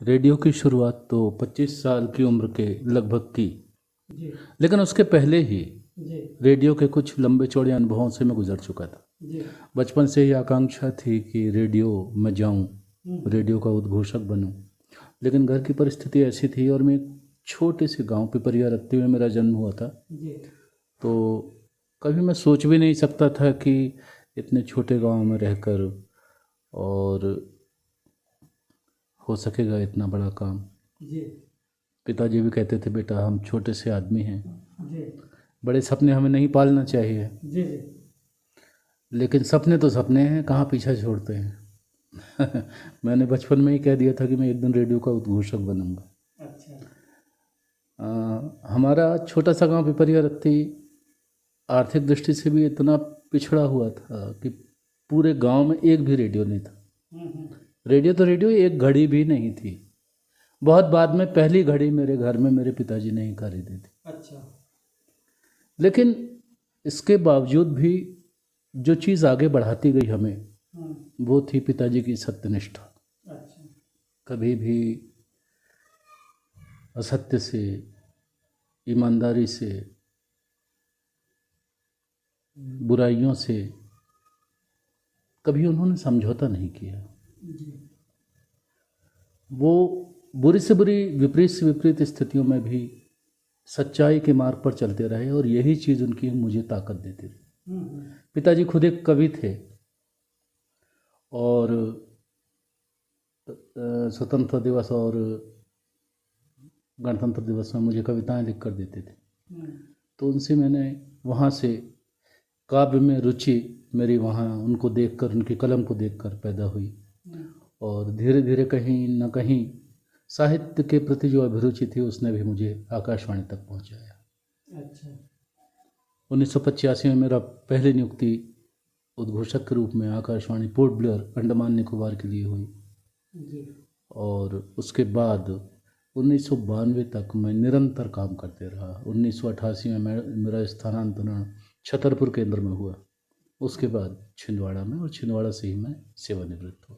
Radio की शुरुआत तो 25 साल की उम्र के लगभग की, जी लेकिन उसके पहले ही जी रेडियो के कुछ लंबे चौड़े अनुभवों से मैं गुजर चुका था। जी बचपन से ही आकांक्षा थी कि रेडियो में जाऊं, रेडियो का उद्घोषक बनूं, लेकिन घर की परिस्थिति ऐसी थी और मैं एक छोटे से गांव पिपरिया रत्ती में मेरा जन्म हुआ था। जी तो कभी मैं सोच भी नहीं सकता था कि इतने छोटे गांव में रहकर और हो सकेगा इतना बड़ा काम। जी पिताजी भी कहते थे, बेटा हम छोटे से आदमी हैं, जी बड़े सपने हमें नहीं पालना चाहिए। जी जी लेकिन सपने तो सपने हैं, कहाँ पीछा छोड़ते हैं। मैंने बचपन में ही कह दिया था कि मैं एक दिन रेडियो का उद्घोषक बनूंगा। अच्छा हमारा छोटा सा गांव पिपरिया रत्ती आर्थिक दृष्टि से भी इतना पिछड़ा हुआ था कि पूरे गांव में एक भी रेडियो नहीं था। हम्म रेडियो तो रेडियो, एक घड़ी भी नहीं थी। बहुत बाद में पहली घड़ी मेरे घर में मेरे पिताजी ने ही खरीदी थी। अच्छा लेकिन इसके बावजूद भी जो चीज़ आगे बढ़ाती गई हमें, वो थी पिताजी की सत्यनिष्ठा। अच्छा कभी भी असत्य से, ईमानदारी से, बुराइयों से कभी उन्होंने समझौता नहीं किया। जी वो बुरी से बुरी, विपरीत से विपरीत स्थितियों में भी सच्चाई के मार्ग पर चलते रहे और यही चीज़ उनकी मुझे ताकत देती रही। पिताजी खुद एक कवि थे और स्वतंत्रता दिवस और गणतंत्र दिवस में मुझे कविताएं लिख कर देते थे। तो उनसे मैंने वहाँ से काव्य में रुचि मेरी वहाँ उनको देखकर, उनकी कलम को देखकर पैदा हुई और धीरे धीरे कहीं न कहीं साहित्य के प्रति जो अभिरुचि थी उसने भी मुझे आकाशवाणी तक पहुँचाया। अच्छा 1985 में मेरा पहली नियुक्ति उद्घोषक के रूप में आकाशवाणी पोर्ट ब्लेयर अंडमान निकोबार के लिए हुई जी और उसके बाद 1992 तक मैं निरंतर काम करते रहा। 1988 में मेरा स्थानांतरण छतरपुर केंद्र में हुआ, उसके बाद छिंदवाड़ा में, और छिंदवाड़ा से ही मैं सेवानिवृत्त हुआ।